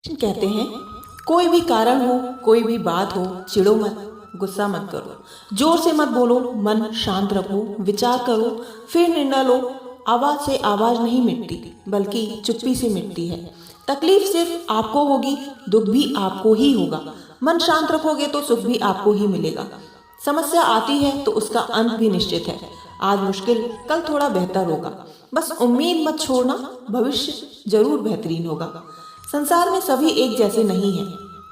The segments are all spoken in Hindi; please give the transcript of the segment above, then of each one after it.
कहते हैं कोई भी कारण हो, कोई भी बात हो, चिढ़ो मत, गुस्सा मत करो, जोर से मत बोलो, मन शांत रखो, विचार करो, फिर निर्णय लो। आवाज से आवाज नहीं मिटती, बल्कि चुप्पी से मिटती है। तकलीफ सिर्फ आपको होगी, दुख भी आपको ही होगा। मन शांत रखोगे तो सुख भी आपको ही मिलेगा। समस्या आती है तो उसका अंत भी निश्चित है। आज मुश्किल, कल थोड़ा बेहतर होगा। बस उम्मीद मत छोड़ना, भविष्य जरूर बेहतरीन होगा। संसार में सभी एक जैसे नहीं हैं,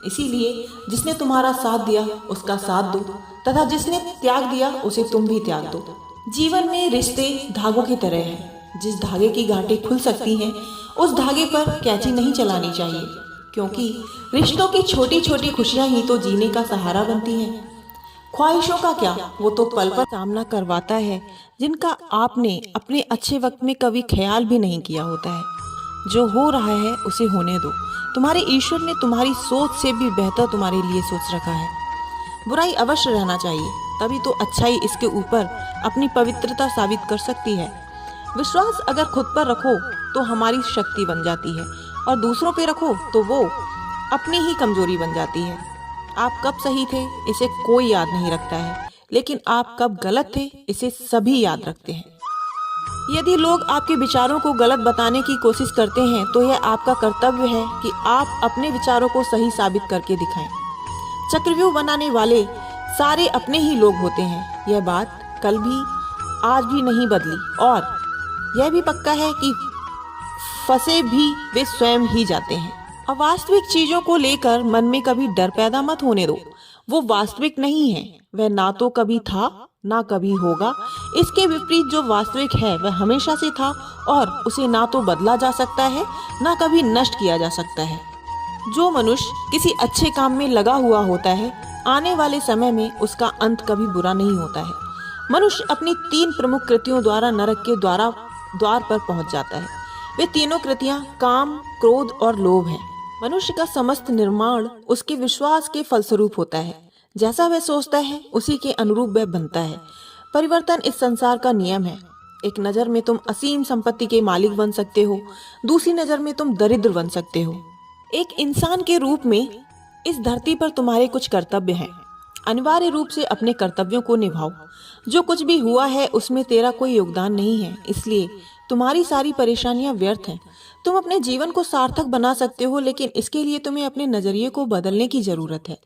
इसीलिए जिसने तुम्हारा साथ दिया उसका साथ दो, तथा जिसने त्याग दिया उसे तुम भी त्याग दो। जीवन में रिश्ते धागों की तरह हैं। जिस धागे की गांठें खुल सकती हैं, उस धागे पर कैंची नहीं चलानी चाहिए, क्योंकि रिश्तों की छोटी छोटी खुशियां ही तो जीने का सहारा बनती हैं। ख्वाहिशों का क्या, वो तो पल पर सामना करवाता है, जिनका आपने अपने अच्छे वक्त में कभी ख्याल भी नहीं किया होता है। जो हो रहा है उसे होने दो। तुम्हारे ईश्वर ने तुम्हारी सोच से भी बेहतर तुम्हारे लिए सोच रखा है। बुराई अवश्य रहना चाहिए, तभी तो अच्छाई इसके ऊपर अपनी पवित्रता साबित कर सकती है। विश्वास अगर खुद पर रखो तो हमारी शक्ति बन जाती है, और दूसरों पे रखो तो वो अपनी ही कमजोरी बन जाती है। आप कब सही थे इसे कोई याद नहीं रखता है, लेकिन आप कब गलत थे इसे सभी याद रखते हैं। यदि लोग आपके विचारों को गलत बताने की कोशिश करते हैं तो यह आपका कर्तव्य है कि आप अपने विचारों को सही साबित करके दिखाएं। चक्रव्यूह बनाने वाले सारे अपने ही लोग होते हैं। यह बात कल भी आज भी नहीं बदली, और यह भी पक्का है कि फंसे भी वे स्वयं ही जाते हैं। अवास्तविक चीजों को लेकर मन में कभी डर पैदा मत होने दो। वो वास्तविक नहीं है, वह ना तो कभी था ना कभी होगा। इसके विपरीत जो वास्तविक है वह हमेशा से था, और उसे ना तो बदला जा सकता है ना कभी नष्ट किया जा सकता है। जो मनुष्य किसी अच्छे काम में लगा हुआ होता है, आने वाले समय में उसका अंत कभी बुरा नहीं होता है। मनुष्य अपनी 3 प्रमुख कृतियों द्वारा नरक के द्वार पर पहुंच जाता है। वे तीनों कृतियां काम, क्रोध और लोभ हैं। मनुष्य का समस्त निर्माण उसके विश्वास के फलस्वरूप होता है। जैसा वह सोचता है उसी के अनुरूप वह बनता है। परिवर्तन इस संसार का नियम है। एक नजर में तुम असीम संपत्ति के मालिक बन सकते हो, दूसरी नजर में तुम दरिद्र बन सकते हो। एक इंसान के रूप में इस धरती पर तुम्हारे कुछ कर्तव्य हैं। अनिवार्य रूप से अपने कर्तव्यों को निभाओ। जो कुछ भी हुआ है उसमें तेरा कोई योगदान नहीं है, इसलिए तुम्हारी सारी परेशानियां व्यर्थ हैं। तुम अपने जीवन को सार्थक बना सकते हो, लेकिन इसके लिए तुम्हें अपने नजरिए को बदलने की जरूरत है।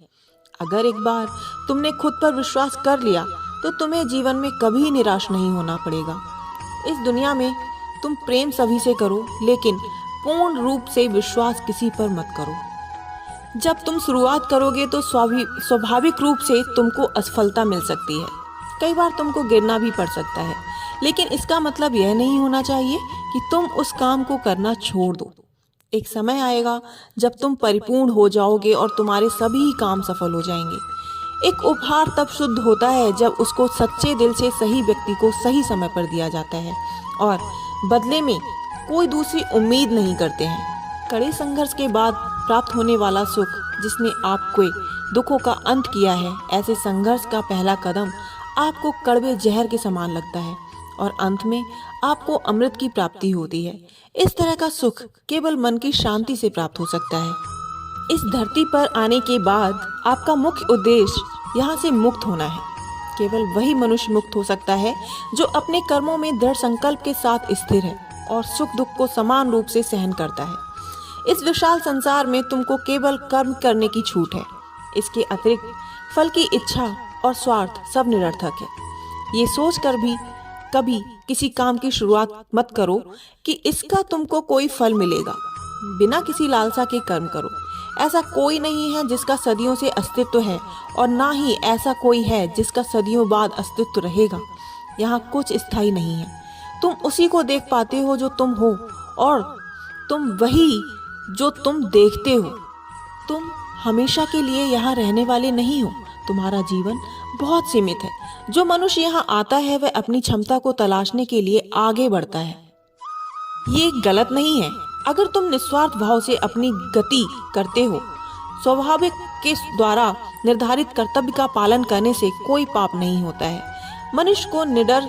अगर एक बार तुमने खुद पर विश्वास कर लिया तो तुम्हें जीवन में कभी निराश नहीं होना पड़ेगा। इस दुनिया में तुम प्रेम सभी से करो, लेकिन पूर्ण रूप से विश्वास किसी पर मत करो। जब तुम शुरुआत करोगे तो स्वाभाविक रूप से तुमको असफलता मिल सकती है। कई बार तुमको गिरना भी पड़ सकता है, लेकिन इसका मतलब यह नहीं होना चाहिए कि तुम उस काम को करना छोड़ दो। एक समय आएगा जब तुम परिपूर्ण हो जाओगे और तुम्हारे सभी काम सफल हो जाएंगे। एक उपहार तब शुद्ध होता है जब उसको सच्चे दिल से सही व्यक्ति को सही समय पर दिया जाता है, और बदले में कोई दूसरी उम्मीद नहीं करते हैं। कड़े संघर्ष के बाद प्राप्त होने वाला सुख, जिसने आपके दुखों का अंत किया है, ऐसे संघर्ष का पहला कदम आपको कड़वे जहर के समान लगता है, और अंत में आपको अमृत की प्राप्ति होती है। इस तरह का सुख केवल मन की शांति से प्राप्त हो सकता है। इस धरती पर आने के बाद आपका मुख्य उद्देश्य यहाँ से मुक्त होना है। केवल वही मनुष्य मुक्त हो सकता है जो अपने कर्मों में दृढ़ संकल्प के साथ स्थिर है और सुख दुख को समान रूप से सहन करता है। इस विशाल संसार में तुमको केवल कर्म करने की छूट है। इसके अतिरिक्त फल की इच्छा और स्वार्थ सब निरर्थक है। ये सोचकर भी कभी किसी काम की शुरुआत मत करो कि इसका तुमको कोई फल मिलेगा। बिना किसी लालसा के कर्म करो। ऐसा कोई नहीं है जिसका सदियों से अस्तित्व है, और ना ही ऐसा कोई है जिसका सदियों बाद अस्तित्व रहेगा। यहाँ कुछ स्थायी नहीं है। तुम उसी को देख पाते हो जो तुम हो, और तुम वही जो तुम देखते हो। तुम हमेशा के लिए यहाँ रहने वाले नहीं हो। तुम्हारा जीवन बहुत सीमित है। जो मनुष्य यहाँ आता है वह अपनी क्षमता को तलाशने के लिए आगे बढ़ता है। ये गलत नहीं है। अगर तुम निस्वार्थ भाव से अपनी गति करते हो, स्वाभाविक के द्वारा निर्धारित कर्तव्य का पालन करने से कोई पाप नहीं होता है। मनुष्य को निडर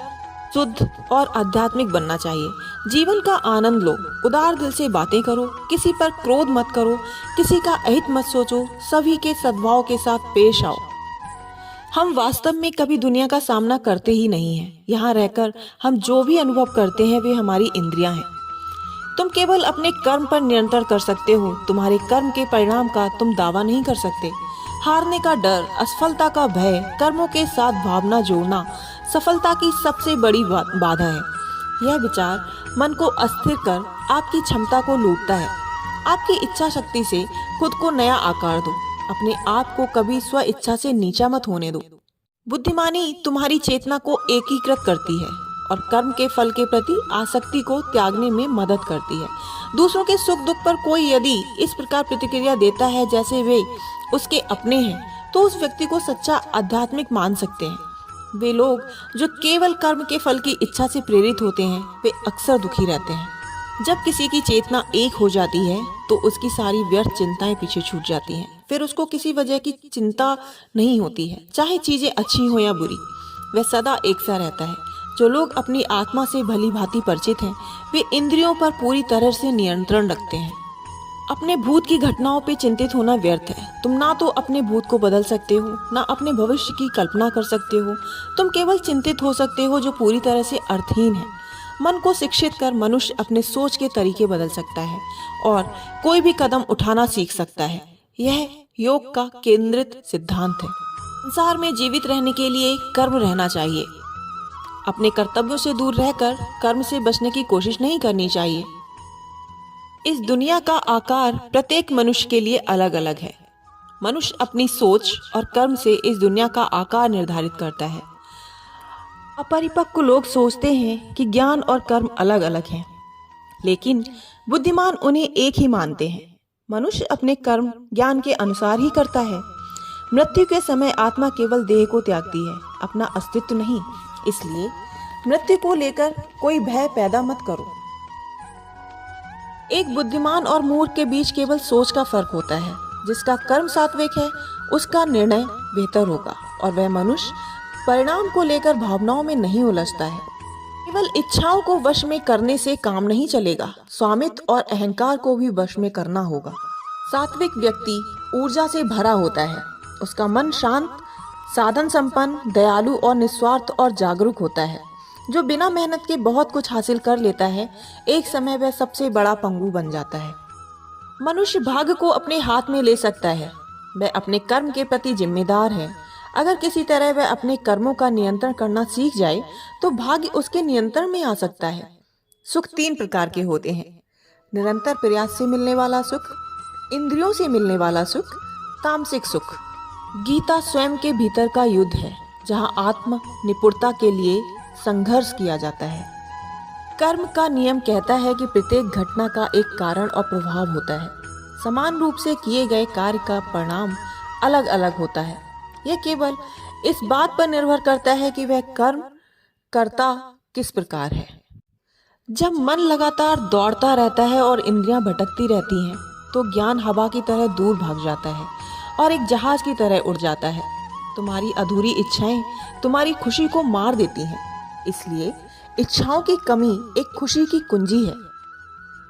शुद्ध और आध्यात्मिक बनना चाहिए। जीवन का आनंद लो, उदार दिल से बातें करो, किसी पर क्रोध मत करो, किसी का अहित मत सोचो, सभी के सद्भाव के साथ पेश आओ। हम वास्तव में कभी दुनिया का सामना करते ही नहीं हैं। यहाँ रहकर हम जो भी अनुभव करते हैं वे हमारी इंद्रियां हैं। तुम केवल अपने कर्म पर नियंत्रण कर सकते हो। तुम्हारे कर्म के परिणाम का तुम दावा नहीं कर सकते। हारने का डर, असफलता का भय, कर्मों के साथ भावना जोड़ना सफलता की सबसे बड़ी बाधा है। यह विचार मन को अस्थिर कर आपकी क्षमता को लूटता है। आपकी इच्छा शक्ति से खुद को नया आकार दो। अपने आप को कभी स्व इच्छा से नीचा मत होने दो। बुद्धिमानी तुम्हारी चेतना को एकीकृत करती है और कर्म के फल के प्रति आसक्ति को त्यागने में मदद करती है। दूसरों के सुख दुख पर कोई यदि इस प्रकार प्रतिक्रिया देता है जैसे वे उसके अपने हैं, तो उस व्यक्ति को सच्चा आध्यात्मिक मान सकते हैं। वे लोग जो केवल कर्म के फल की इच्छा से प्रेरित होते हैं, वे अक्सर दुखी रहते हैं। जब किसी की चेतना एक हो जाती है तो उसकी सारी व्यर्थ चिंताएं पीछे छूट जाती हैं। फिर उसको किसी वजह की चिंता नहीं होती है, चाहे चीजें अच्छी हो या बुरी। वह सदा एक सा रहता है। जो लोग अपनी आत्मा से भली भांति परिचित हैं, वे इंद्रियों पर पूरी तरह से नियंत्रण रखते हैं। अपने भूत की घटनाओं पे चिंतित होना व्यर्थ है। तुम ना तो अपने भूत को बदल सकते हो, ना अपने भविष्य की कल्पना कर सकते हो। तुम केवल चिंतित हो सकते हो, जो पूरी तरह से अर्थहीन है। मन को शिक्षित कर मनुष्य अपने सोच के तरीके बदल सकता है और कोई भी कदम उठाना सीख सकता है। यह योग का केंद्रित सिद्धांत है। संसार में जीवित रहने के लिए कर्म रहना चाहिए। अपने कर्तव्यों से दूर रहकर कर्म से बचने की कोशिश नहीं करनी चाहिए। इस दुनिया का आकार प्रत्येक मनुष्य के लिए अलग अलग है। मनुष्य अपनी सोच और कर्म से इस दुनिया का आकार निर्धारित करता है। अपरिपक्व लोग सोचते हैं कि ज्ञान और कर्म अलग अलग हैं, लेकिन बुद्धिमान उन्हें एक ही मानते हैं। मनुष्य अपने कर्म ज्ञान के अनुसार ही करता है। मृत्यु के समय आत्मा केवल देह को त्यागती है, अपना अस्तित्व नहीं। इसलिए मृत्यु को लेकर कोई भय पैदा मत करो। एक बुद्धिमान और मूर्ख के बीच केवल सोच का फर्क होता है। जिसका कर्म सात्विक है उसका निर्णय बेहतर होगा और वह मनुष्य परिणाम को लेकर भावनाओं में नहीं उलझता है। केवल इच्छाओं को वश में करने से काम नहीं चलेगा, स्वामित्व और अहंकार को भी वश में करना होगा। सात्विक व्यक्ति ऊर्जा से भरा होता है। उसका मन शांत, साधन संपन्न, दयालु और निस्वार्थ और जागरूक होता है। जो बिना मेहनत के बहुत कुछ हासिल कर लेता है, एक समय वह सबसे बड़ा पंगु बन जाता है। मनुष्य भाग्य को अपने हाथ में ले सकता है। वह अपने कर्म के प्रति जिम्मेदार है। अगर किसी तरह वह अपने कर्मों का नियंत्रण करना सीख जाए तो भाग्य उसके नियंत्रण में आ सकता है। सुख 3 प्रकार के होते हैं: निरंतर प्रयास से मिलने वाला सुख, इंद्रियों से मिलने वाला सुख, तामसिक सुख। गीता स्वयं के भीतर का युद्ध है, जहाँ आत्म निपुणता के लिए संघर्ष किया जाता है। कर्म का नियम कहता है कि प्रत्येक घटना का एक कारण और प्रभाव होता है। समान रूप से किए गए कार्य का परिणाम अलग अलग होता है। यह केवल इस बात पर निर्भर करता है कि वह कर्म करता किस प्रकार है। जब मन लगातार दौड़ता रहता है और इंद्रियां भटकती रहती हैं, तो ज्ञान हवा की तरह दूर भाग जाता है और एक जहाज की तरह उड़ जाता है। तुम्हारी अधूरी इच्छाएं तुम्हारी खुशी को मार देती हैं। इसलिए इच्छाओं की कमी एक खुशी की कुंजी है।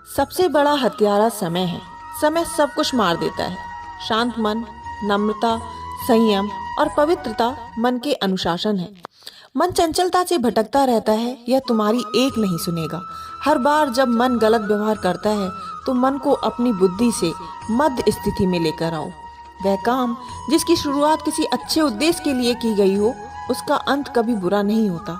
सबसे बड़ा हथियारा समय है। समय सब कुछ मार देता है। शांत मन, नम्रता, संयम और पवित्रता मन के अनुशासन है। मन चंचलता से भटकता रहता है, यह तुम्हारी एक नहीं सुनेगा। हर बार जब मन गलत व्यवहार करता है तो मन को अपनी बुद्धि से मध्य स्थिति में लेकर आओ। वह काम जिसकी शुरुआत किसी अच्छे उद्देश्य के लिए की गई हो, उसका अंत कभी बुरा नहीं होता।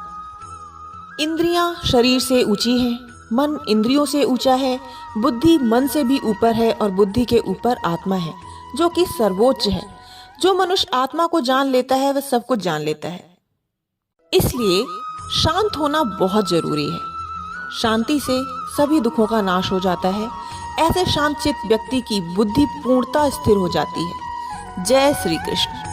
इंद्रियां शरीर से ऊंची हैं, मन इंद्रियों से ऊंचा है, बुद्धि मन से भी ऊपर है और बुद्धि के ऊपर आत्मा है, जो कि सर्वोच्च है। जो मनुष्य आत्मा को जान लेता है वह सब कुछ जान लेता है। इसलिए शांत होना बहुत जरूरी है। शांति से सभी दुखों का नाश हो जाता है। ऐसे शांतचित्त व्यक्ति की बुद्धि पूर्णतः स्थिर हो जाती है। जय श्री कृष्ण।